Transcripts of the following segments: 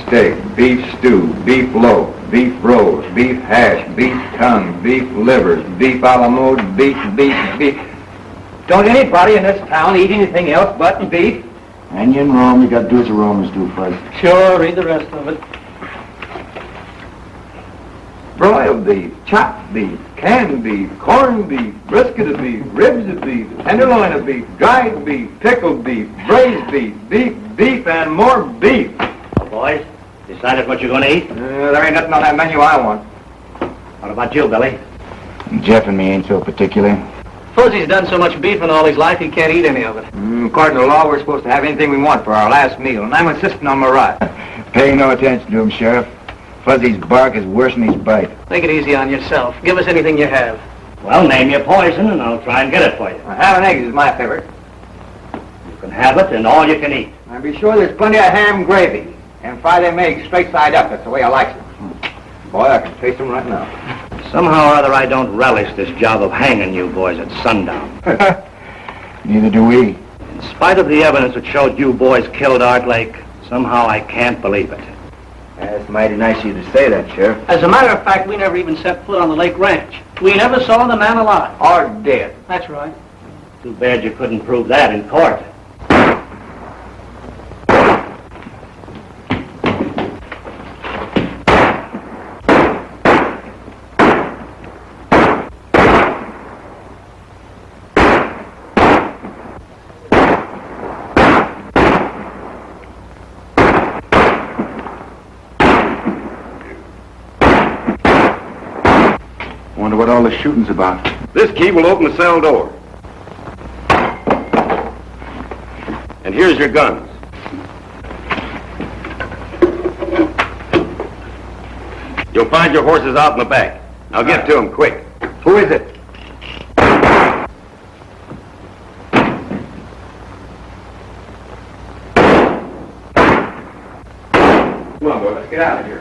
steak, beef stew, beef loaf, beef roast, beef hash, beef tongue, beef livers, beef a la mode, beef. Don't anybody in this town eat anything else but beef? And you in Rome, you got to do as the Romans do, Fuzz. Sure, read the rest of it. Broiled beef, chopped beef, canned beef, corned beef, brisket of beef, ribs of beef, tenderloin of beef, dried beef, pickled beef, braised beef, beef, and more beef. Well, boys, decided what you're going to eat? There ain't nothing on that menu I want. What about you, Billy? Jeff and me ain't so particular. Fuzzy's done so much beefing all his life, he can't eat any of it. According to law, we're supposed to have anything we want for our last meal, and I'm insisting on my right. Pay no attention to him, Sheriff. Fuzzy's bark is worse than his bite. Take it easy on yourself. Give us anything you have. Well, name your poison, and I'll try and get it for you. Ham and eggs is my favorite. You can have it, and all you can eat. And be sure there's plenty of ham gravy, and fry them eggs straight side up. That's the way I like them. Boy, I can taste them right now. Somehow or other, I don't relish this job of hanging you boys at sundown. Neither do we. In spite of the evidence that showed you boys killed Art Lake, somehow I can't believe it. That's mighty nice of you to say that, Sheriff. As a matter of fact, we never even set foot on the Lake Ranch. We never saw the man alive. Or dead. That's right. Too bad you couldn't prove that in court. Wonder what all the shooting's about. This key will open the cell door. And here's your guns. You'll find your horses out in the back. Now get to them quick. Who is it? Come on, boy, let's get out of here.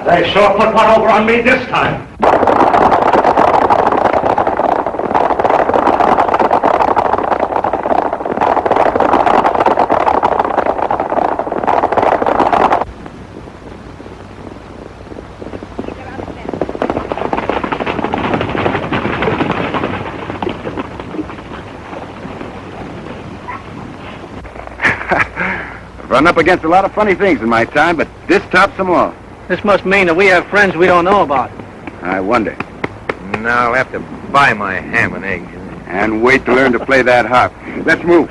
They sure put one over on me this time. I've run up against a lot of funny things in my time, but this tops them all. This must mean that we have friends we don't know about. I wonder. Now I'll have to buy my ham and eggs. And wait to learn to play that harp. Let's move.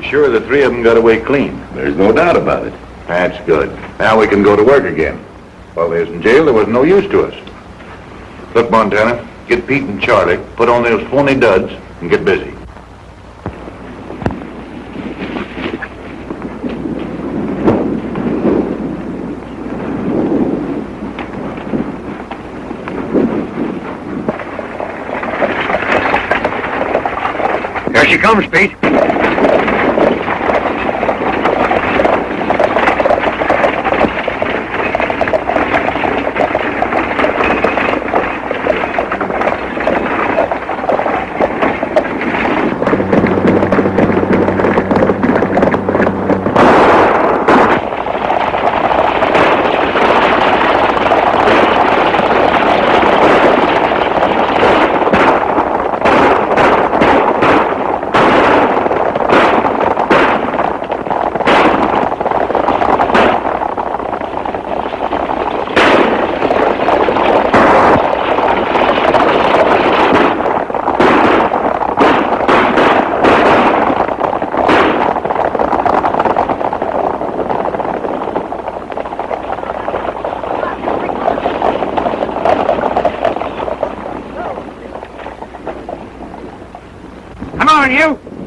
Sure the three of them got away clean? There's no doubt about it. That's good. Now we can go to work again. While they was in jail, there was no use to us. Look, Montana, get Pete and Charlie, put on those phony duds, and get busy. Here she comes, Pete.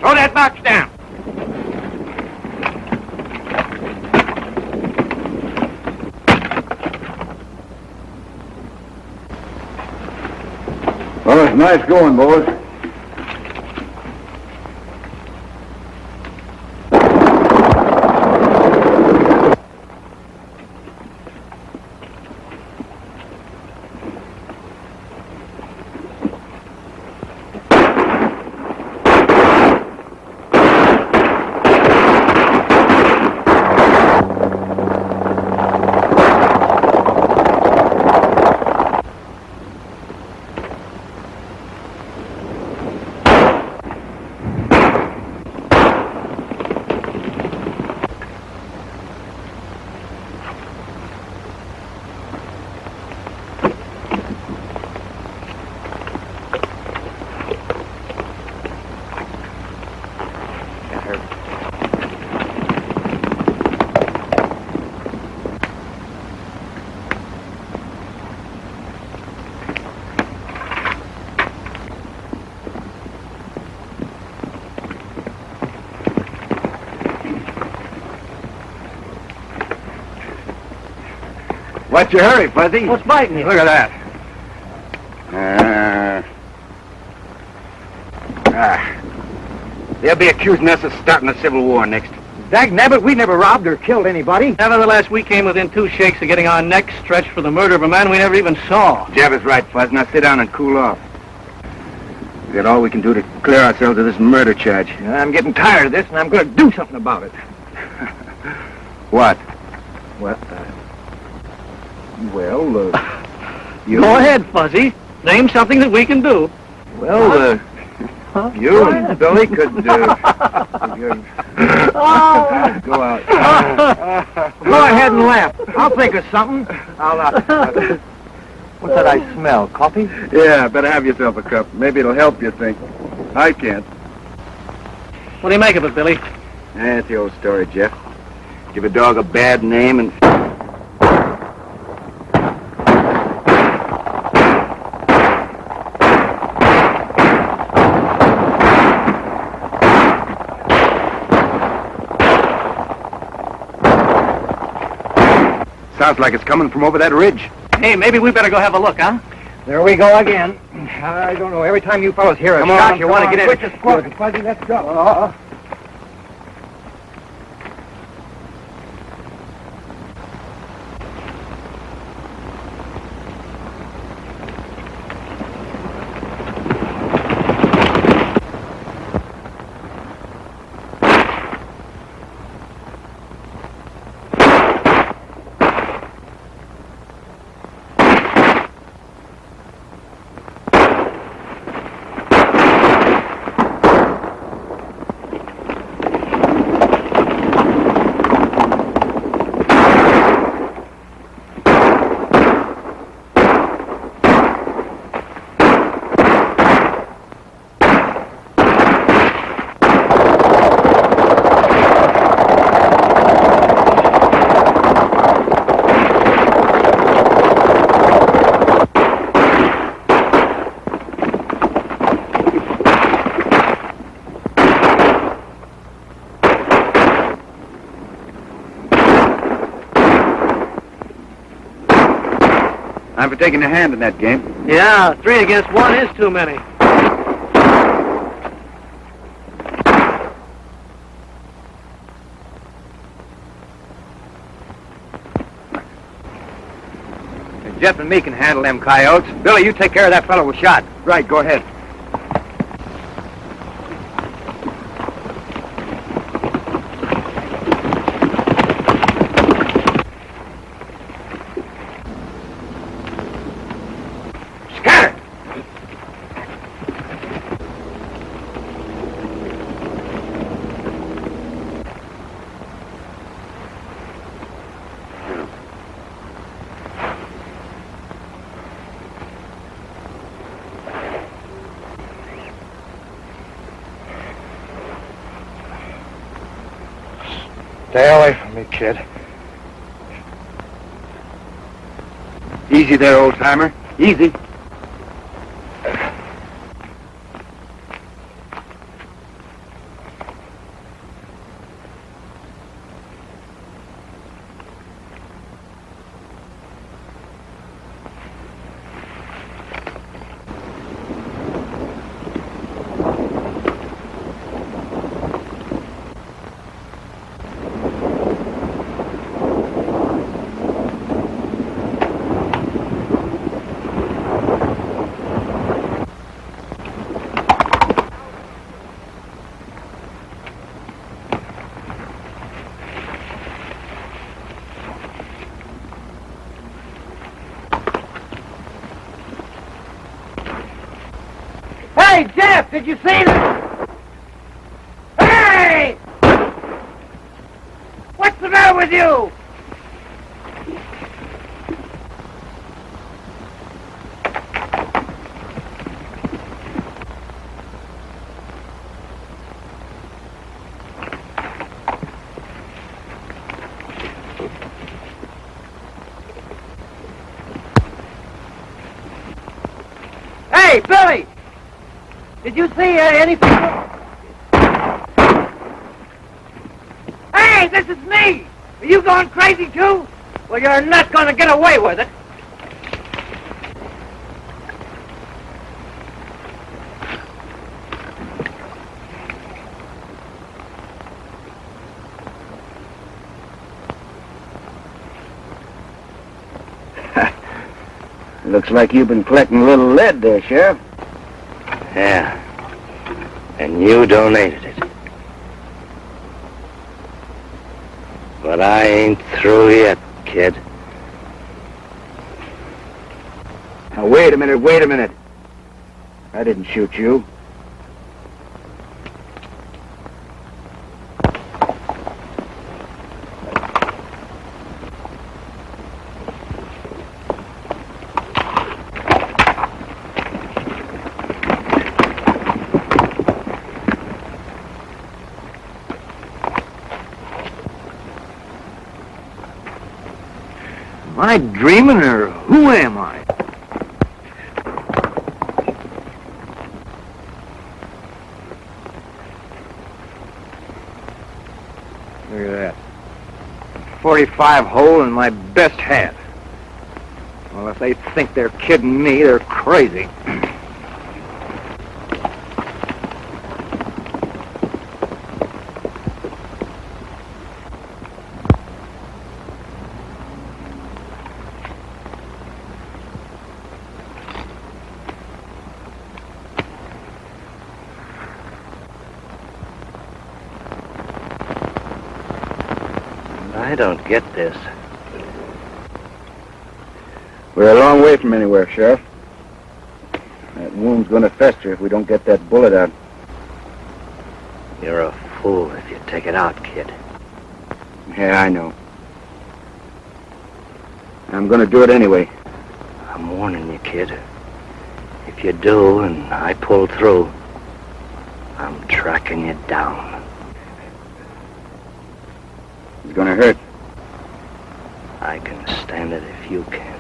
Throw that box down. Well, it's nice going, boys. What's your hurry, Fuzzy? What's biting you? Look at that. They'll be accusing us of starting a civil war next. Dagnabbit, we never robbed or killed anybody. Nevertheless, we came within 2 shakes of getting our necks stretched for the murder of a man we never even saw. Jeb is right, Fuzz. Now sit down and cool off. We got all we can do to clear ourselves of this murder charge. I'm getting tired of this, and I'm going to do something about it. What? Well, you... Go ahead, Fuzzy. Name something that we can do. Well, You and Billy could go out. Go ahead and laugh. I'll think of something. What's that I smell? Coffee? Yeah, better have yourself a cup. Maybe it'll help you think. I can't. What do you make of it, Billy? That's the old story, Jeff. Give a dog a bad name and... Sounds like it's coming from over that ridge. Hey, maybe we better go have a look, huh? There we go again. I don't know. Every time you fellows hear a shot, you want to get in. Quick as quick. Fuzzy, let's go. I'm for taking a hand in that game. Yeah, 3 against 1 is too many. Jeff and me can handle them coyotes. Billy, you take care of that fellow who shot. Right, go ahead. Scatter! Stay away from me, kid. Easy there, old-timer. Easy. Did you see that? Hey! What's the matter with you? Hey, Billy! Did you see anything? Hey, this is me! Are you going crazy, too? Well, you're not going to get away with it. Looks like you've been collecting a little lead there, Sheriff. Yeah. And you donated it. But I ain't through yet, kid. Now, wait a minute. I didn't shoot you. Am I dreaming, or who am I? Look at that. 45 hole in my best hat. Well, if they think they're kidding me, they're crazy. I don't get this. We're a long way from anywhere, Sheriff. That wound's going to fester if we don't get that bullet out. You're a fool if you take it out, kid. Yeah, I know. I'm going to do it anyway. I'm warning you, kid. If you do and I pull through, I'm tracking you down. It's going to hurt. I can stand it if you can.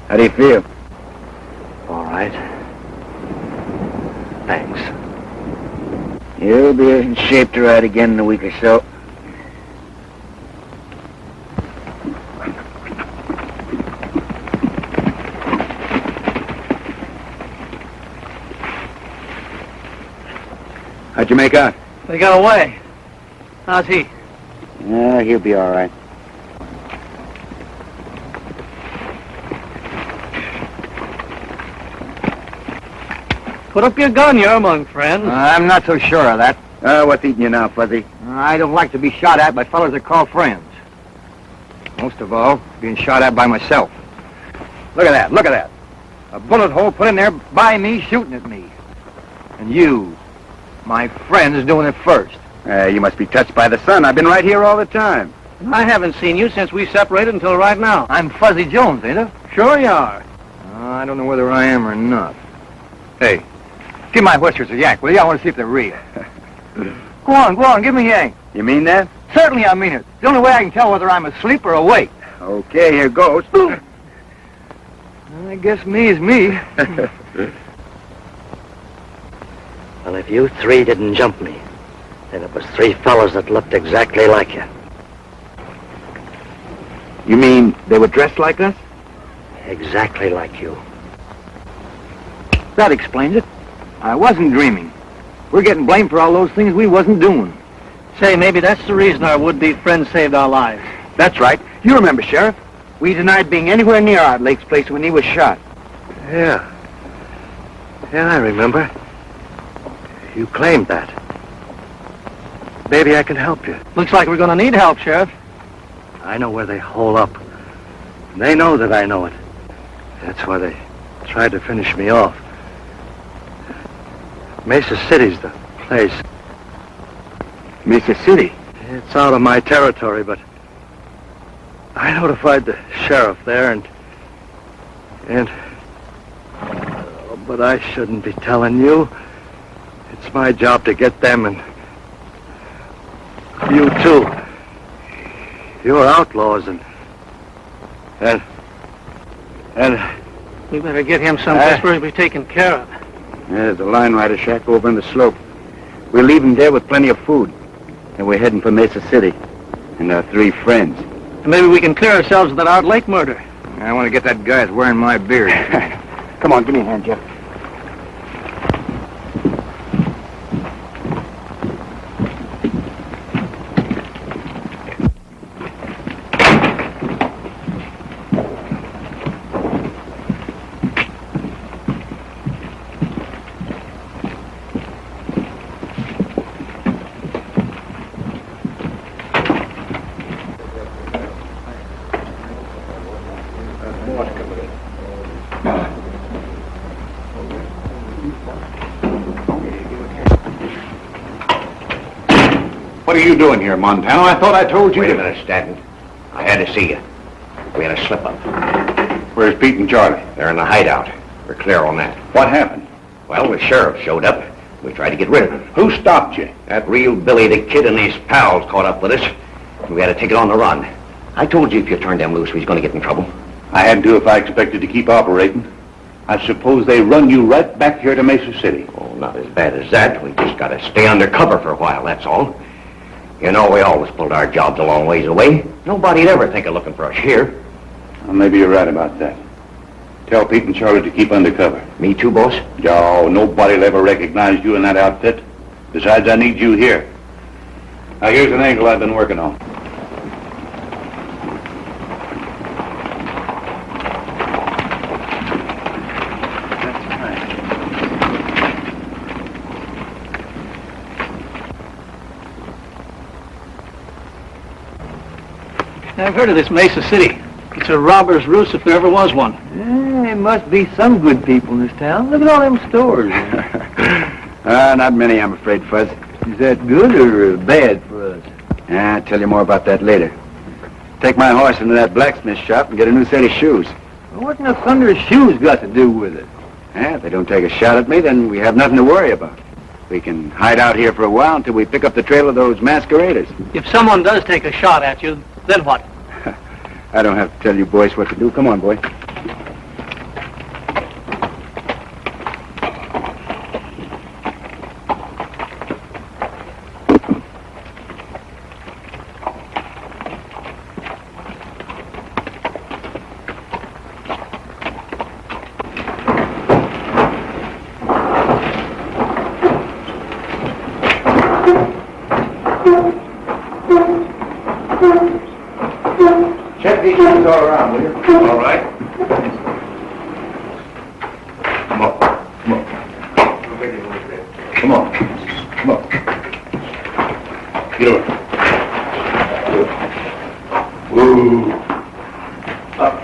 How do you feel? All right. Thanks. You'll be in shape to ride again in a week or so. How'd you make out? They got away. How's he? Yeah, he'll be all right. Put up your gun, you're among friends. I'm not so sure of that. What's eating you now, Fuzzy? I don't like to be shot at by fellas that call friends. Most of all, being shot at by myself. Look at that. A bullet hole put in there by me, shooting at me. And you, my friend's doing it first. You must be touched by the sun. I've been right here all the time. I haven't seen you since we separated until right now. I'm Fuzzy Jones, ain't I? Sure you are. I don't know whether I am or not. Hey, give my whiskers a yank, will you? I want to see if they're real. Go on, give me a yank. You mean that? Certainly I mean it. It's the only way I can tell whether I'm asleep or awake. Okay, here goes. I guess me is me. Well, if you three didn't jump me, then it was three fellows that looked exactly like you. You mean they were dressed like us? Exactly like you. That explains it. I wasn't dreaming. We're getting blamed for all those things we wasn't doing. Say, maybe that's the reason our would-be friend saved our lives. That's right. You remember, Sheriff. We denied being anywhere near Art Lake's place when he was shot. Yeah. Yeah, I remember. You claimed that. Maybe I can help you. Looks like we're going to need help, Sheriff. I know where they hole up. They know that I know it. That's why they tried to finish me off. Mesa City's the place. Mesa City? It's out of my territory, but I notified the sheriff there, but I shouldn't be telling you. It's my job to get them, and you too. You're outlaws, and We better get him someplace where he'll be taken care of. There's a line rider shack over on the slope. We'll leave him there with plenty of food. And we're heading for Mesa City. And our three friends. And maybe we can clear ourselves of that Art Lake murder. I want to get that guy that's wearing my beard. Come on, give me a hand, Jeff. What are you doing here, Montano? I thought I told you Wait a minute, Stanton. I had to see you. We had a slip-up. Where's Pete and Charlie? They're in the hideout. We're clear on that. What happened? Well, the sheriff showed up. We tried to get rid of him. Who stopped you? That real Billy the Kid and his pals caught up with us. We had to take it on the run. I told you if you turned them loose, we was going to get in trouble. I had to if I expected to keep operating. I suppose they run you right back here to Mesa City. Oh, not as bad as that. We just got to stay under cover for a while, that's all. You know, we always pulled our jobs a long ways away. Nobody'd ever think of looking for us here. Well, maybe you're right about that. Tell Pete and Charlie to keep undercover. Me too, boss? No, nobody'll ever recognize you in that outfit. Besides, I need you here. Now, here's an angle I've been working on. I've heard of this Mesa City. It's a robber's roost if there ever was one. There must be some good people in this town. Look at all them stores. Not many, I'm afraid, Fuzz. Is that good or bad for us? I'll tell you more about that later. Take my horse into that blacksmith shop and get a new set of shoes. Well, what in the thunder has shoes got to do with it? If they don't take a shot at me, then we have nothing to worry about. We can hide out here for a while until we pick up the trail of those masqueraders. If someone does take a shot at you, then what? I don't have to tell you boys what to do. Come on, boy. Check these shoes all around, will you? All right. Come on. Come on. Come on. Come on. Get over. Woo. Up.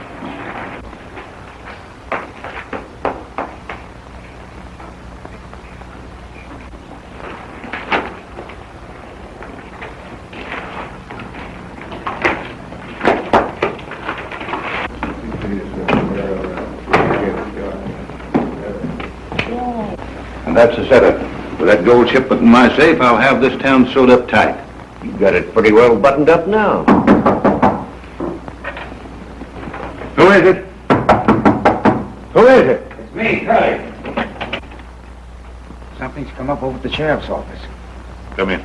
And that's the setup. With that gold shipment in my safe, I'll have this town sewed up tight. You got it pretty well buttoned up now. Who is it? Who is it? It's me, Curly. Something's come up over at the sheriff's office. Come in.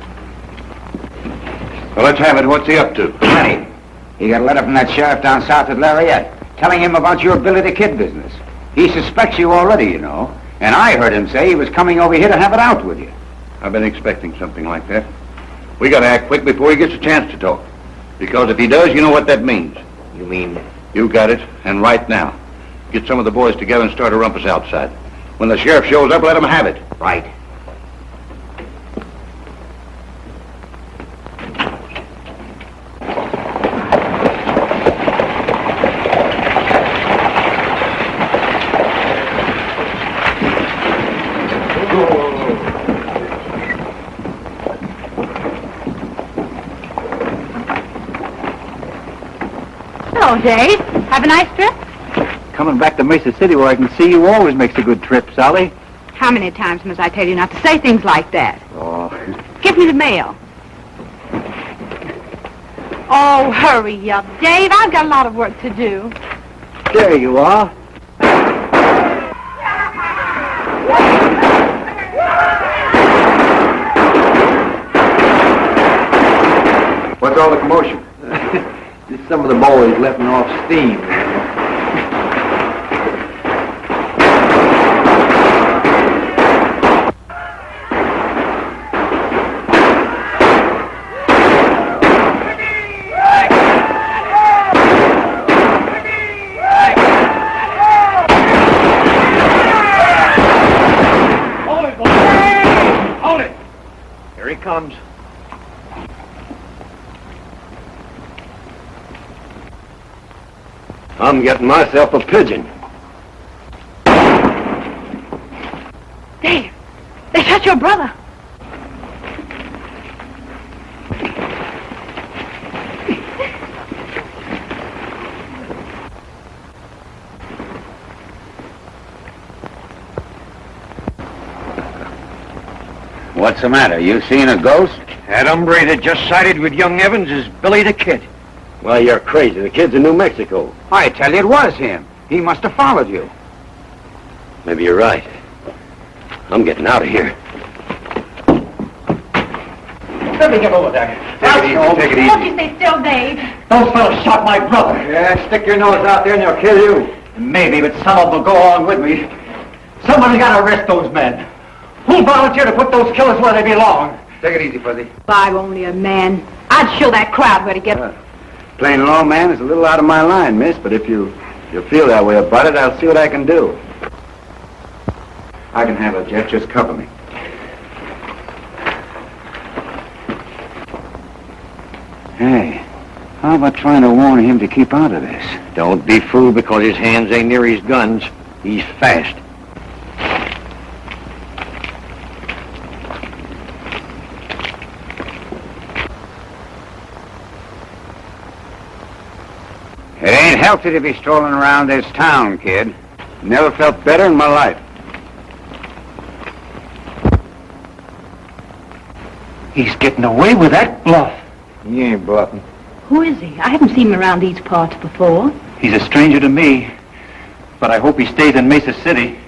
Well, let's have it. What's he up to? Plenty. He got a letter from that sheriff down south at Lariat, telling him about your Billy the Kid business. He suspects you already, you know. And I heard him say he was coming over here to have it out with you. I've been expecting something like that. We gotta act quick before he gets a chance to talk. Because if he does, you know what that means. You mean? You got it, and right now. Get some of the boys together and start a rumpus outside. When the sheriff shows up, let him have it. Right. Hello, Dave. Have a nice trip? Coming back to Mesa City where I can see you always makes a good trip, Sally. How many times must I tell you not to say things like that? Oh. Give me the mail. Oh, hurry up, Dave. I've got a lot of work to do. There you are. What's all the commotion? Just some of the boys letting off steam. Hold it! Here he comes. I'm getting myself a pigeon. Dave, they shot your brother. What's the matter? You seen a ghost? That hombre that just sided with young Evans is Billy the Kid. Well, you're crazy. The kid's in New Mexico. I tell you, it was him. He must have followed you. Maybe you're right. I'm getting out of here. Let me get over there. Take it Won't you stay still, Dave? Those fellows shot my brother. Yeah, stick your nose out there and they'll kill you. Maybe, but some of them will go along with me. Somebody's got to arrest those men. Who'll volunteer to put those killers where they belong? Take it easy, Fuzzy. If I were only a man, I'd show that crowd where to get... Plain law man is a little out of my line, miss, but if you feel that way about it, I'll see what I can do. I can handle it, Jeff. Just cover me. Hey, how about trying to warn him to keep out of this? Don't be fooled because his hands ain't near his guns. He's fast. It ain't healthy to be strolling around this town, kid. Never felt better in my life. He's getting away with that bluff. He ain't bluffing. Who is he? I haven't seen him around these parts before. He's a stranger to me, but I hope he stays in Mesa City.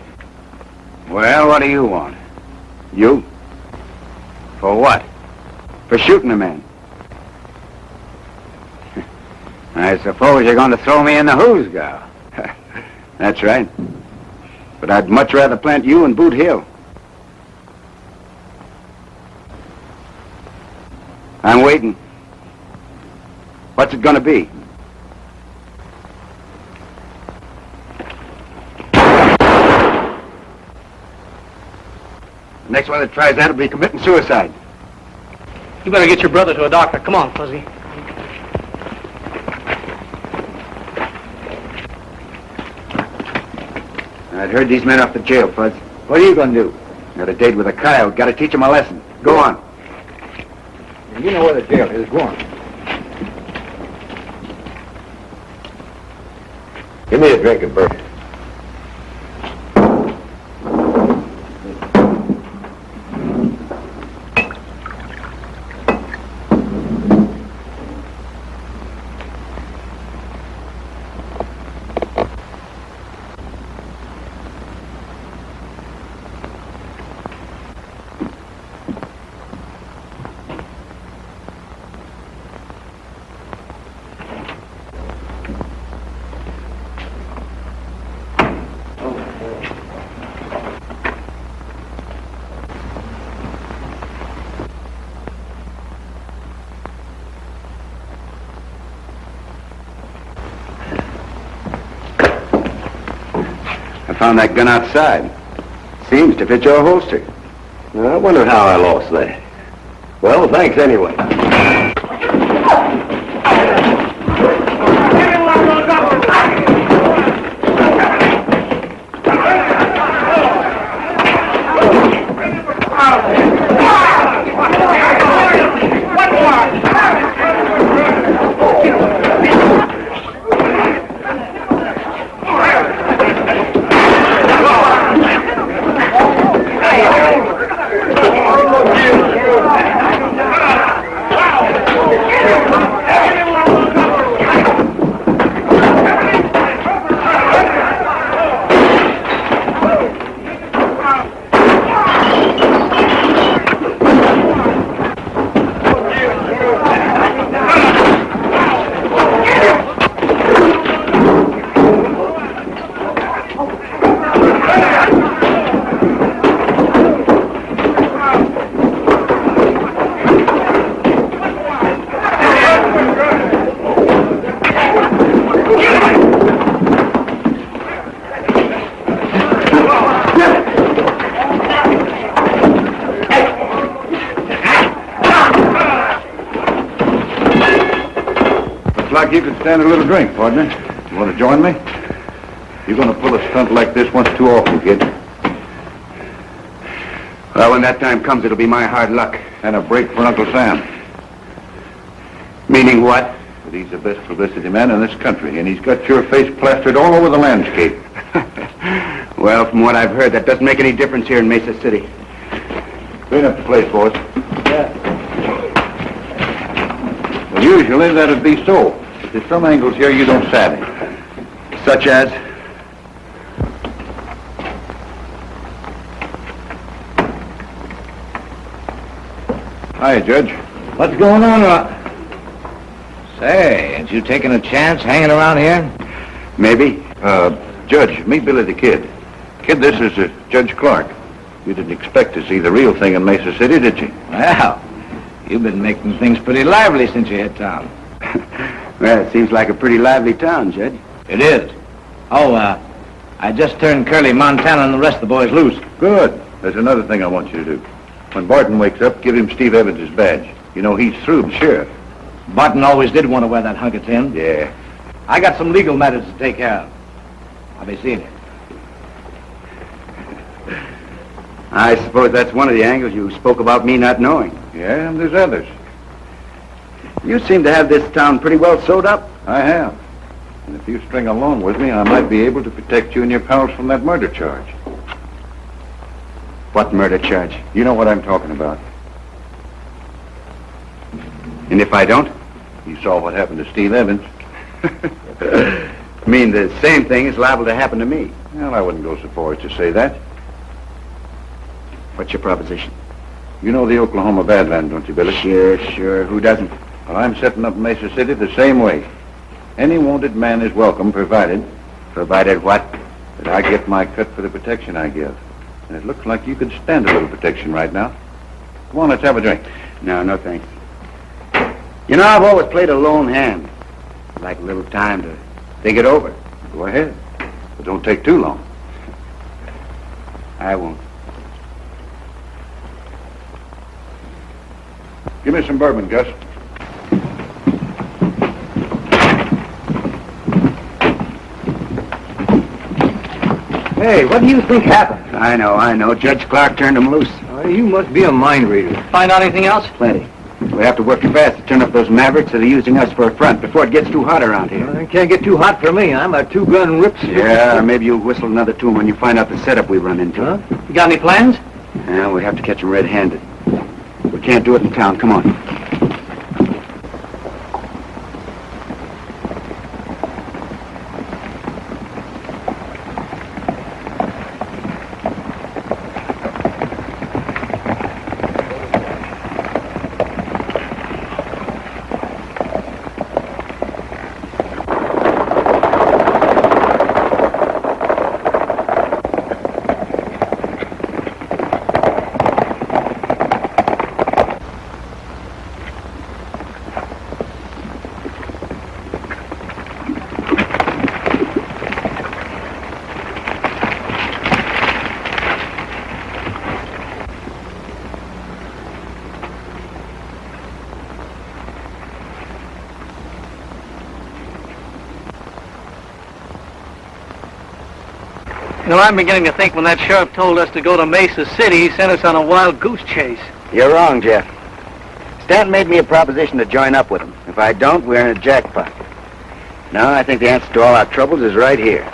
Well, what do you want? You? For what? For shooting a man. I suppose you're going to throw me in the hoosgow. That's right. But I'd much rather plant you in Boot Hill. I'm waiting. What's it going to be? The next one that tries that will be committing suicide. You better get your brother to a doctor. Come on, Fuzzy. I'd heard these men off the jail, Fuzz. What are you going to do? Got a date with a coyote. Got to teach him a lesson. Go on. You know where the jail is. Go on. Give me a drink of bourbon. found that gun outside. Seems to fit your holster. I wonder how I lost that. Well, thanks anyway. Like you could stand a little drink, partner. You want to join me? You're going to pull a stunt like this once too often, kid. Well, when that time comes, it'll be my hard luck. And a break for Uncle Sam. Meaning what? But he's the best publicity man in this country, and he's got your face plastered all over the landscape. Well, from what I've heard, that doesn't make any difference here in Mesa City. Clean up the place, boys. Well, usually that'd be so. But there's some angles here you don't savvy. Such as? Hi, Judge. What's going on? Say, ain't you taking a chance hanging around here? Maybe. Judge, meet Billy the Kid. Kid, this is Judge Clark. You didn't expect to see the real thing in Mesa City, did you? Well, you've been making things pretty lively since you hit town. Well, it seems like a pretty lively town, Judge. It is. Oh, I just turned Curly, Montana, and the rest of the boys loose. Good. There's another thing I want you to do. When Barton wakes up, give him Steve Evans' badge. You know, he's through the sheriff. Barton always did want to wear that hunk of tin. Yeah. I got some legal matters to take care of. I'll be seeing you. I suppose that's one of the angles you spoke about me not knowing. Yeah, and there's others. You seem to have this town pretty well sewed up. I have. And if you string along with me, I might be able to protect you and your pals from that murder charge. What murder charge? You know what I'm talking about. And if I don't? You saw what happened to Steve Evans. Mean the same thing is liable to happen to me. Well, I wouldn't go so far as to say that. What's your proposition? You know the Oklahoma Badland, don't you, Billy? Sure. Who doesn't? Well, I'm setting up Mesa City the same way. Any wanted man is welcome, provided... Provided what? That I get my cut for the protection I give. And it looks like you could stand a little protection right now. Come on, let's have a drink. No, thanks. You know, I've always played a lone hand. I'd like a little time to think it over. Go ahead. But don't take too long. I won't. Give me some bourbon, Gus. Hey, what do you think happened? I know. Judge Clark turned him loose. You must be a mind reader. Find out anything else? Plenty. We have to work fast to turn up those mavericks that are using us for a front before it gets too hot around here. It can't get too hot for me. I'm a two-gun rip. Yeah, or maybe you'll whistle another tune when you find out the setup we run into. Huh? You got any plans? Yeah, we have to catch him red-handed. We can't do it in town. Come on. You know, I'm beginning to think when that sheriff told us to go to Mesa City, he sent us on a wild goose chase. You're wrong, Jeff. Stanton made me a proposition to join up with him. If I don't, we're in a jackpot. No, I think the answer to all our troubles is right here.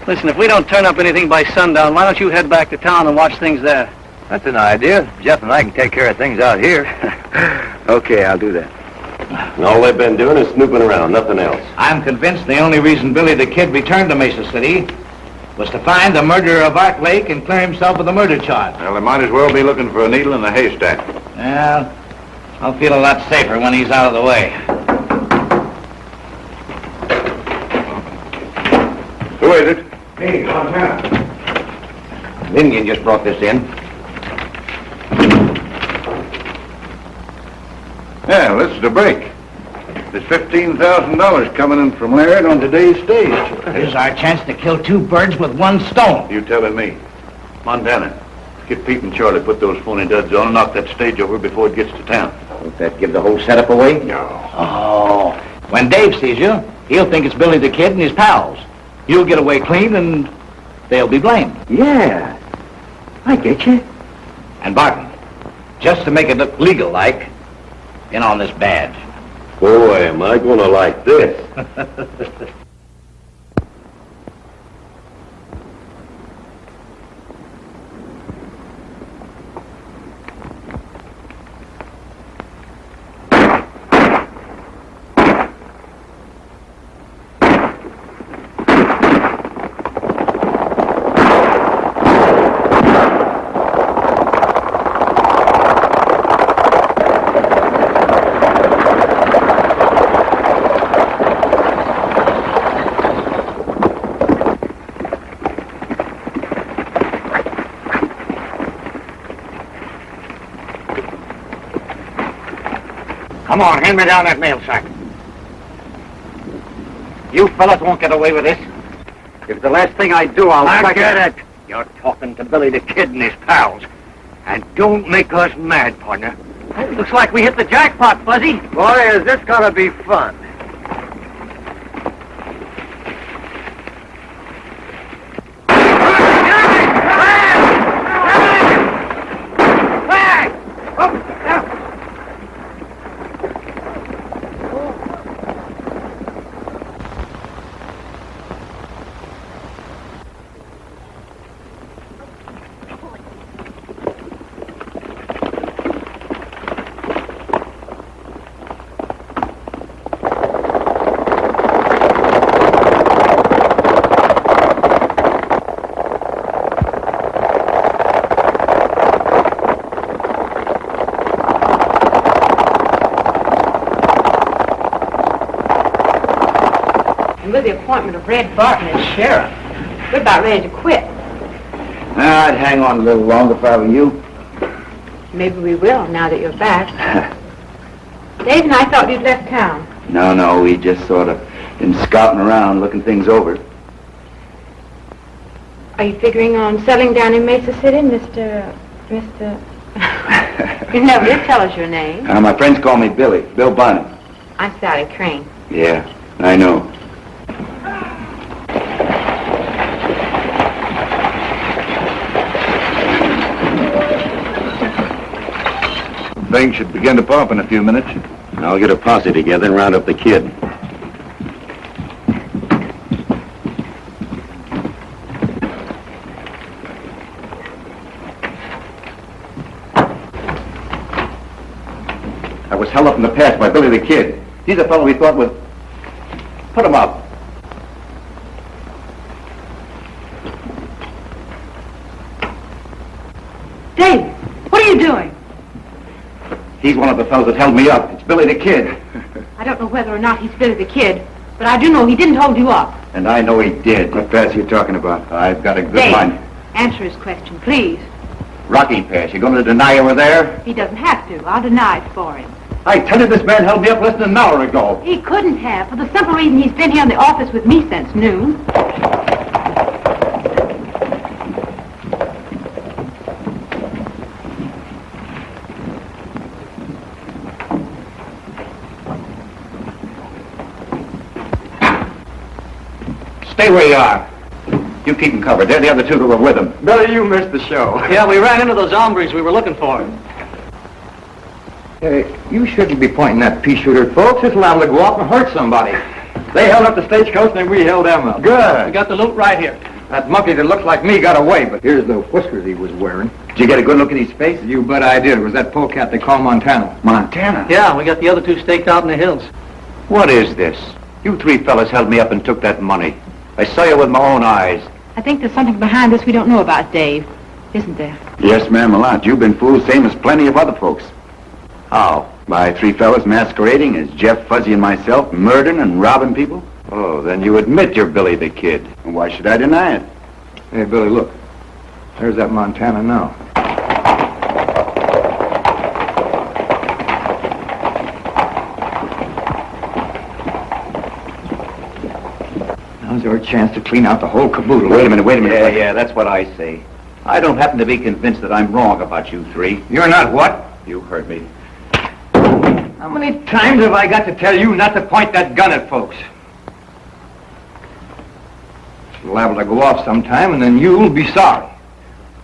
Listen, if we don't turn up anything by sundown, why don't you head back to town and watch things there? That's an idea. Jeff and I can take care of things out here. Okay, I'll do that. All they've been doing is snooping around, nothing else. I'm convinced the only reason Billy the Kid returned to Mesa City was to find the murderer of Art Lake and clear himself of the murder charge. Well, they might as well be looking for a needle in a haystack. Well, I'll feel a lot safer when he's out of the way. Who is it? Hey, Montana. The Indian just brought this in. Yeah, this is the break. There's $15,000 coming in from Laird on today's stage. This is our chance to kill two birds with one stone. You telling me. Montana, get Pete and Charlie, put those phony duds on and knock that stage over before it gets to town. Won't that give the whole setup away? No. Oh, when Dave sees you, he'll think it's Billy the Kid and his pals. You'll get away clean and they'll be blamed. Yeah, I get you. And Barton, just to make it look legal-like, in on this badge. Boy, am I gonna like this. Come on, hand me down that mail sack. You fellas won't get away with this. If the last thing I do, I'll I get it. You're talking to Billy the Kid and his pals. And don't make us mad, partner. Looks like we hit the jackpot, Fuzzy. Boy, is this gonna be fun. With the appointment of Red Barton as sheriff, we're about ready to quit. I'd hang on a little longer if I were you. Maybe we will, now that you're back. Dave and I thought you'd left town. No, we just sort of been scouting around, looking things over. Are you figuring on settling down in Mesa City, Mr. You never did tell us your name. My friends call me Billy, Bill Bunny. I'm Sally Crane. Yeah, I know. Things should begin to pop in a few minutes. I'll get a posse together and round up the kid. I was held up in the past by Billy the Kid. He's a fellow we thought would put him up. Dave, what are you doing? He's one of the fellows that held me up. It's Billy the Kid. I don't know whether or not he's Billy the Kid, but I do know he didn't hold you up. And I know he did. What pass are you talking about? I've got a good Dave, mind. answer his question, please. Rocking Pass. You going to deny you were there? He doesn't have to. I'll deny it for him. I tell you, this man held me up less than an hour ago. He couldn't have, for the simple reason he's been here in the office with me since noon. Stay where you are. You keep them covered. They're the other two that were with him. Billy, you missed the show. Yeah, we ran into those hombres we were looking for. Hey, you shouldn't be pointing that pea shooter, folks. It's liable to go off and hurt somebody. They held up the stagecoach and then we held them up. Good. We got the loot right here. That monkey that looks like me got away, but here's the whiskers he was wearing. Did you get a good look at his face? You bet I did. It was that polecat they call Montana. Montana? Yeah, we got the other two staked out in the hills. What is this? You three fellas held me up and took that money. I saw you with my own eyes. I think there's something behind this we don't know about, Dave. Isn't there? Yes, ma'am, a lot. You've been fooled same as plenty of other folks. How? By three fellas masquerading as Jeff, Fuzzy, and myself, murdering and robbing people? Oh, then you admit you're Billy the Kid. And why should I deny it? Hey, Billy, look. There's that Montana now. Now's our chance to clean out the whole caboodle. Wait a minute. Yeah, that's what I say. I don't happen to be convinced that I'm wrong about you three. You're not what? You heard me. How many times have I got to tell you not to point that gun at folks? It's liable to go off sometime, and then you'll be sorry.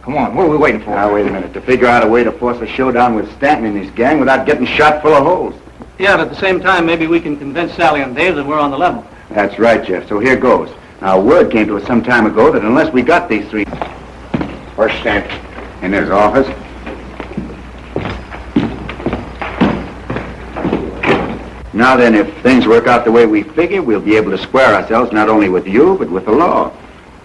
Come on, what are we waiting for? Now, wait a minute. To figure out a way to force a showdown with Stanton and his gang without getting shot full of holes. Yeah, but at the same time, maybe we can convince Sally and Dave that we're on the level. That's right, Jeff. So here goes. Now, word came to us some time ago that unless we got these three... Where's Stanton? In his office. Now then, if things work out the way we figure, we'll be able to square ourselves not only with you, but with the law.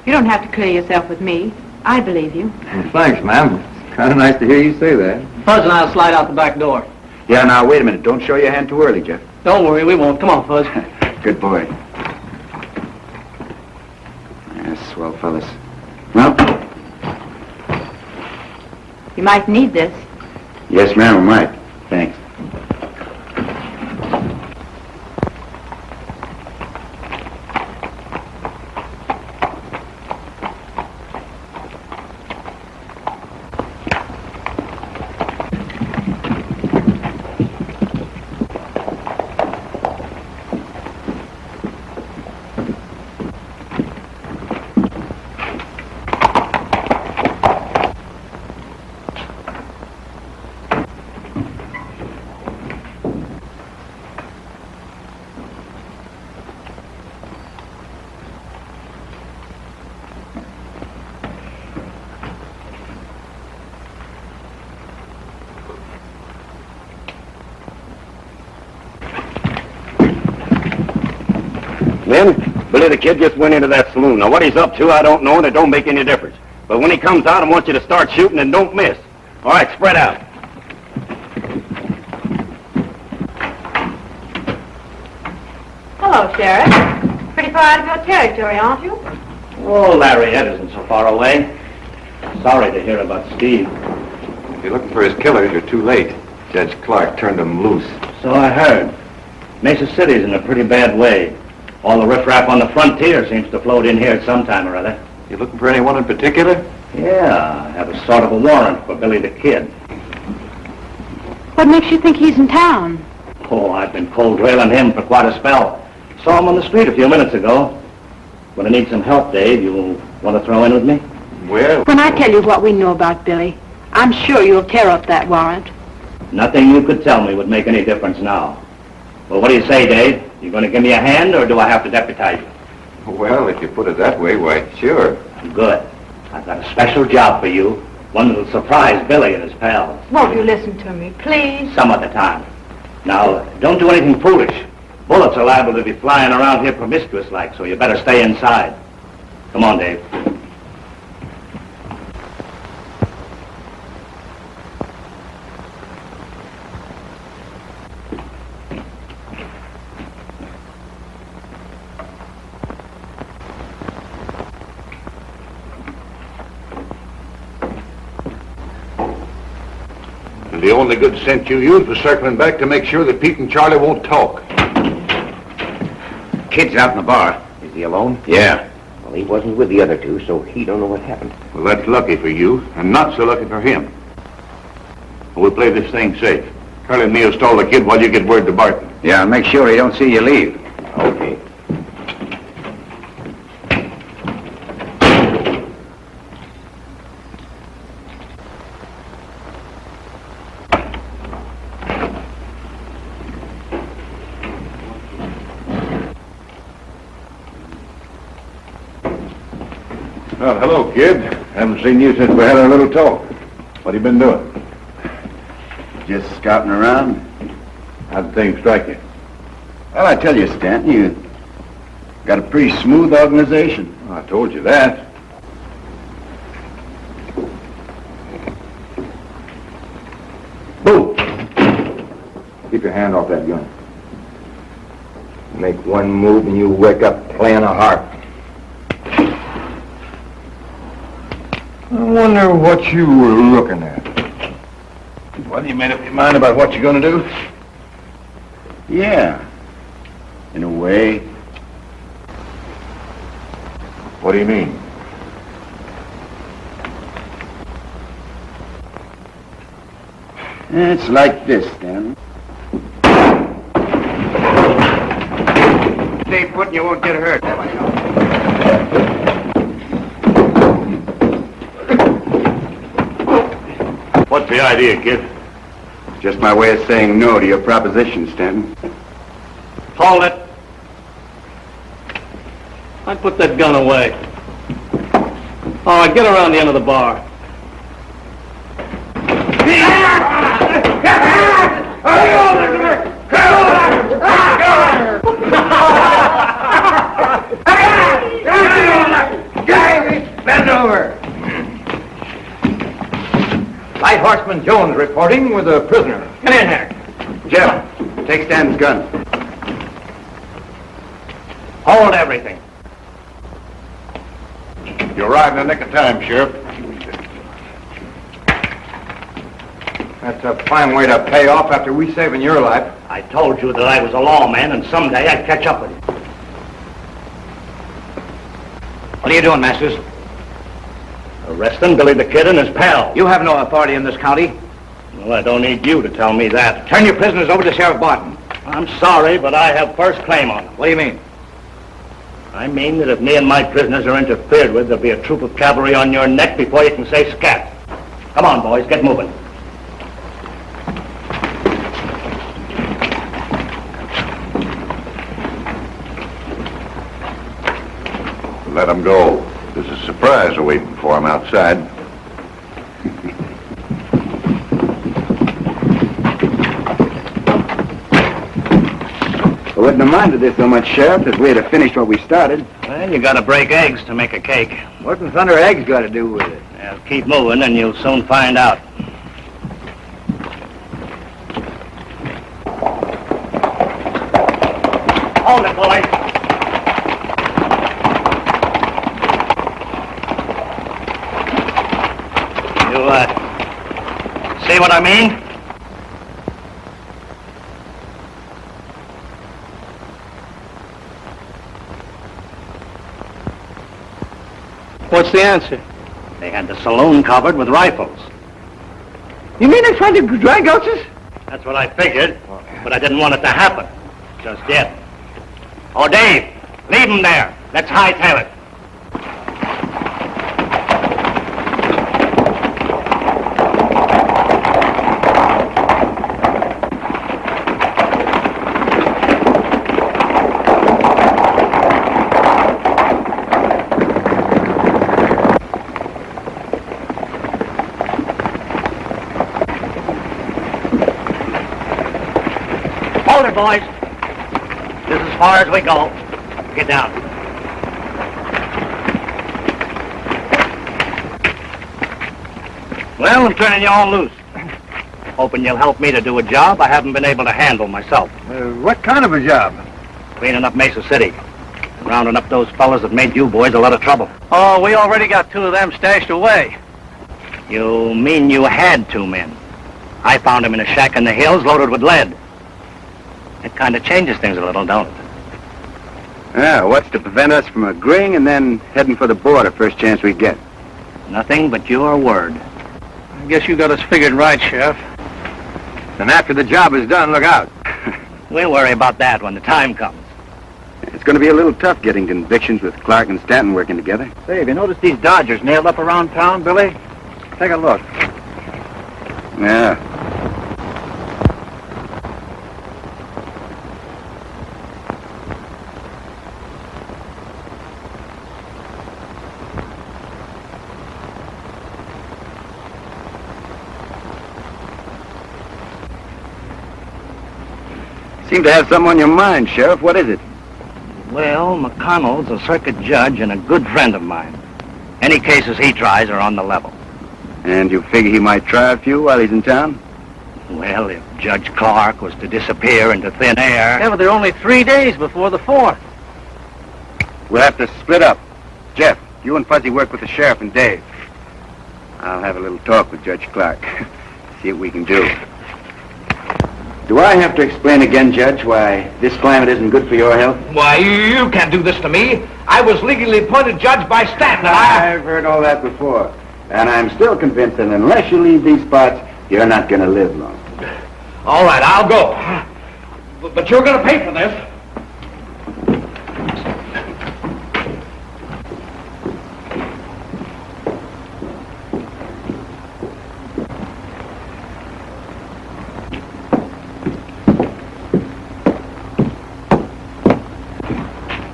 You don't have to clear yourself with me. I believe you. Well, thanks, ma'am. It's kind of nice to hear you say that. Fuzz and I'll slide out the back door. Yeah, now, wait a minute. Don't show your hand too early, Jeff. Don't worry, we won't. Come on, Fuzz. Good boy. Yes, swell fellas. Well, You might need this. yes, ma'am, I might. Thanks. Then, Billy the Kid just went into that saloon. Now, what he's up to, I don't know, and it don't make any difference. But when he comes out, I want you to start shooting and don't miss. All right, spread out. Hello, Sheriff. Pretty far out of your territory, aren't you? Oh, Larry, that isn't so far away. Sorry to hear about Steve. If you're looking for his killers, you're too late. Judge Clark turned them loose. So I heard. Mesa City's in a pretty bad way. All the riffraff on the frontier seems to float in here at some time or other. You looking for anyone in particular? Yeah, I have a sort of a warrant for Billy the Kid. What makes you think he's in town? Oh, I've been cold trailing him for quite a spell. Saw him on the street a few minutes ago. When I need some help, Dave, you want to throw in with me? Well, When I tell you what we know about Billy, I'm sure you'll tear up that warrant. Nothing you could tell me would make any difference now. Well, what do you say, Dave? You going to give me a hand, or do I have to deputize you? well, if you put it that way, why, sure. Good. I've got a special job for you. One that'll surprise Billy and his pals. Won't you listen to me, please? Some other time. Now, don't do anything foolish. Bullets are liable to be flying around here promiscuous-like, so you better stay inside. Come on, Dave. The only good sense you used was circling back to make sure that Pete and Charlie won't talk. Kid's out in the bar. Is he alone? Yeah. Well, he wasn't with the other two, so he don't know what happened. Well, that's lucky for you, and not so lucky for him. We'll play this thing safe. Charlie and me will stall the kid while you get word to Barton. Yeah, and make sure he don't see you leave. Okay. Well, hello, kid. Haven't seen you since we had our little talk. What have you been doing? Just scouting around. How'd things strike you? Well, I tell you, Stanton, you got a pretty smooth organization. I told you that. Boo! Keep your hand off that gun. Make one move and you wake up playing a harp. I wonder what you were looking at. Well, you made up your mind about what you're going to do? Yeah, in a way. What do you mean? It's like this, Stanton. Stay put and you won't get hurt. What's the idea, kid? Just my way of saying no to your proposition, Stanton. Hold it. I put that gun away. All right, get around the end of the bar. Bend over. Light Horseman Jones reporting with a prisoner. Get in here. Jeff, take Stanton's gun. Hold everything. You're right in the nick of time, Sheriff. That's a fine way to pay off after we saving your life. I told you that I was a lawman, and someday I'd catch up with you. What are you doing, Masters? Arresting Billy the Kid and his pal. You have no authority in this county. Well, I don't need you to tell me that. Turn your prisoners over to Sheriff Barton. I'm sorry, but I have first claim on them. What do you mean? I mean that if me and my prisoners are interfered with, there'll be a troop of cavalry on your neck before you can say scat. Come on, boys, get moving. Let him go. There's a surprise awaiting for him outside. I wouldn't have minded this so much, Sheriff, if we had finished what we started. Well, you gotta break eggs to make a cake. What in thunder eggs got to do with it? Now, keep moving and you'll soon find out. Hold it, boys. You, see what I mean? What's the answer? They had the saloon covered with rifles. You mean they tried to drag us? That's what I figured, but I didn't want it to happen. Just yet. Oh, Dave, leave them there. Let's hightail it. Hold it, boys. This is as far as we go. Get down. Well, I'm turning you all loose. Hoping you'll help me to do a job I haven't been able to handle myself. What kind of a job? Cleaning up Mesa City. Rounding up those fellas that made you boys a lot of trouble. Oh, we already got 2 of them stashed away. You mean you had 2 men? I found them in a shack in the hills loaded with lead. It kind of changes things a little, don't it? Yeah, what's to prevent us from agreeing and then heading for the border first chance we get? Nothing but your word. I guess you got us figured right, Sheriff. And after the job is done, look out. We'll worry about that when the time comes. It's going to be a little tough getting convictions with Clark and Stanton working together. Say, have you noticed these Dodgers nailed up around town, Billy? Take a look. Yeah. Seem to have something on your mind, Sheriff. What is it? Well, McConnell's a circuit judge and a good friend of mine. Any cases he tries are on the level. And you figure he might try a few while he's in town? Well, if Judge Clark was to disappear into thin air... Yeah, but there are only 3 days before the 4th. We'll have to split up. Jeff, you and Fuzzy work with the sheriff and Dave. I'll have a little talk with Judge Clark. See what we can do. Do I have to explain again, Judge, why this climate isn't good for your health? Why, you can't do this to me. I was legally appointed judge by Stanton. I've heard all that before. And I'm still convinced that unless you leave these parts, you're not going to live long. All right, I'll go. But you're going to pay for this.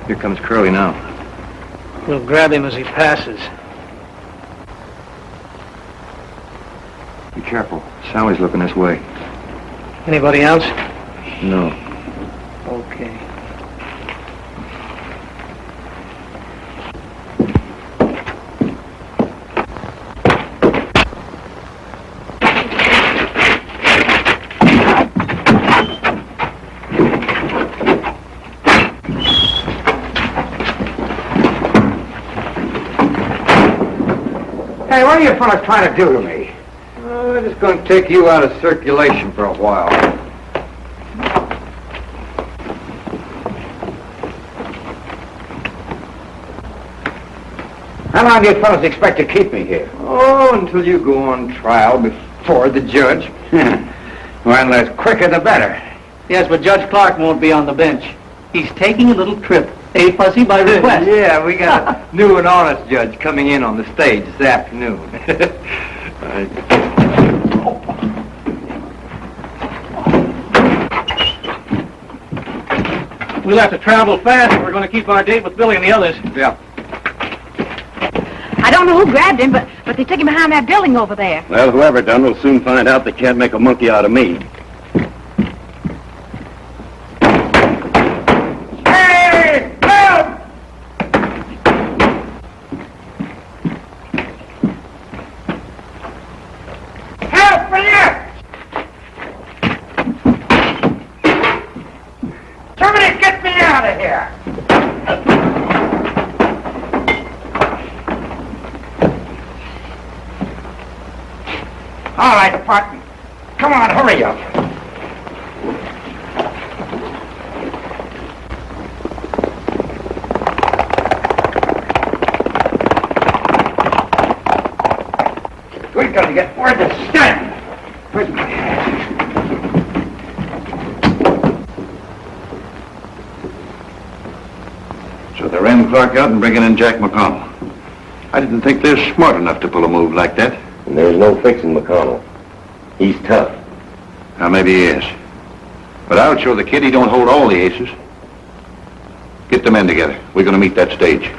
Here comes Curly now. We'll grab him as he passes. Be careful. Sally's looking this way. Anybody else? No. Okay. Hey, what are you fellas trying to do to me? We're just going to take you out of circulation for a while. How long do you fellas expect to keep me here? Oh, until you go on trial before the judge. Well, the quicker the better. Yes, but Judge Clark won't be on the bench. He's taking a little trip. Fuzzy, by request. Yeah, we got a new and honest judge coming in on the stage this afternoon. We'll have to travel fast if we're going to keep our date with Billy and the others. Yeah. I don't know who grabbed him, but they took him behind that building over there. Well, whoever done will soon find out they can't make a monkey out of me. All right, partner. Come on, hurry up. We've got to get word to Stanton. Where's my hat? So they ran Clark out and bringing in Jack McConnell. I didn't think they're smart enough to pull a move like that. And there's no fixing McConnell. He's tough. Now, maybe he is. But I'll show the kid he don't hold all the aces. Get the men together. We're going to meet that stage.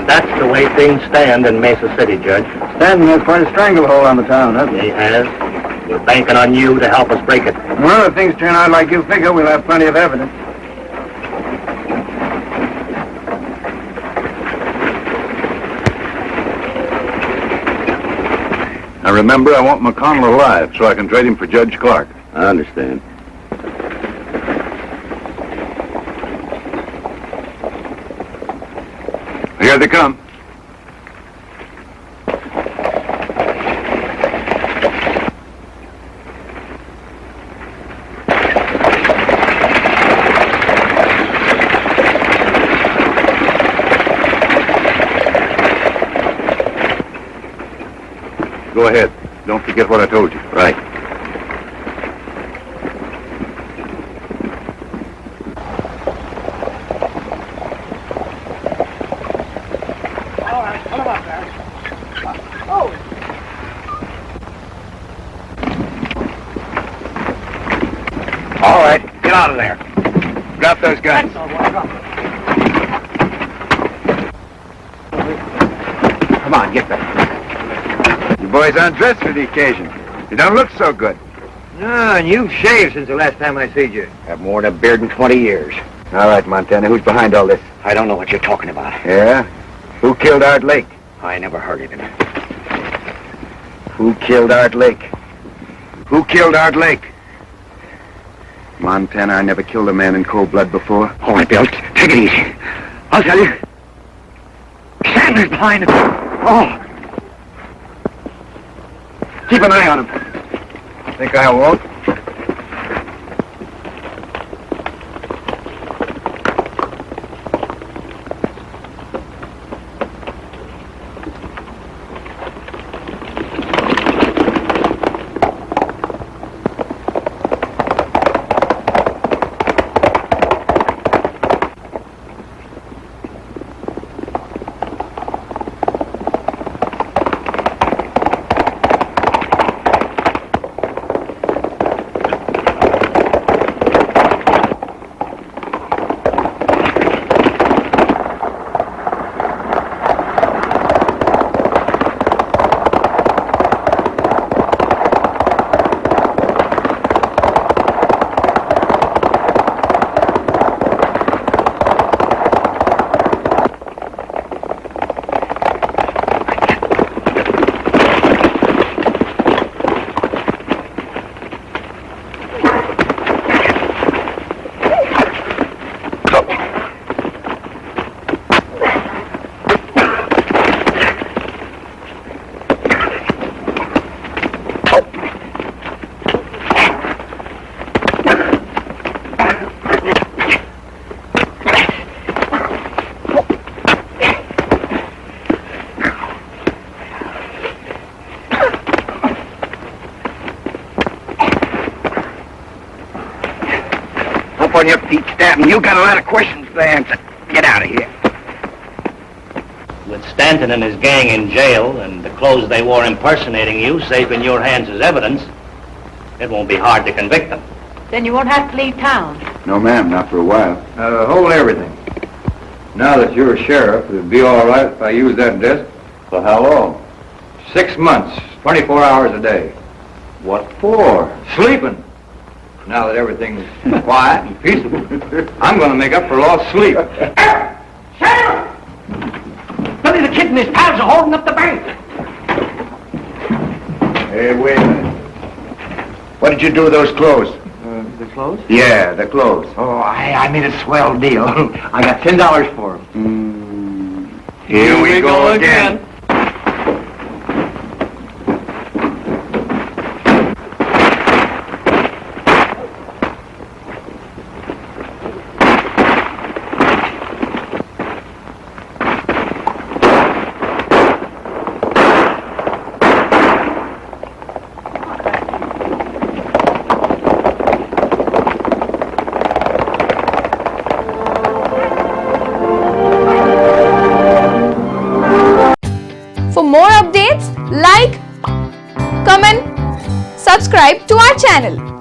That's the way things stand in Mesa City, Judge. Stanton has quite a stranglehold on the town, hasn't He has. We're banking on you to help us break it. Well, if things turn out like you figure, we'll have plenty of evidence. Now, remember, I want McConnell alive so I can trade him for Judge Clark. I understand. Here they come. Go ahead. Don't forget what I told you. Right. All right, get out of there. Drop those guns. Come on, get back. You boys undressed for the occasion. You don't look so good. No, and you've shaved since the last time I seen you. I've worn a beard in 20 years. All right, Montana, who's behind all this? I don't know what you're talking about. Yeah? Who killed Art Lake? I never heard of him. Who killed Art Lake? Who killed Art Lake? Montana, I never killed a man in cold blood before. All right, Bill, take it easy. I'll tell you. Stanton's behind him. Oh. Keep an eye on him. Think I won't? On your feet, Stanton. You got a lot of questions to answer. Get out of here. With Stanton and his gang in jail and the clothes they wore impersonating you safe in your hands as evidence, it won't be hard to convict them. Then you won't have to leave town. No, ma'am, not for a while. Hold everything. Now that you're a sheriff, it'd be all right if I use that desk. For how long? 6 months, 24 hours a day. What for? Sleeping. Now that everything's quiet and peaceful, I'm going to make up for lost sleep. Sheriff! Billy the Kid and his pals are holding up the bank. Hey, wait a minute. What did you do with those clothes? The clothes? Yeah, the clothes. Oh, I made a swell deal. I got $10 for them. Here we go again. For more updates, like, comment, subscribe to our channel.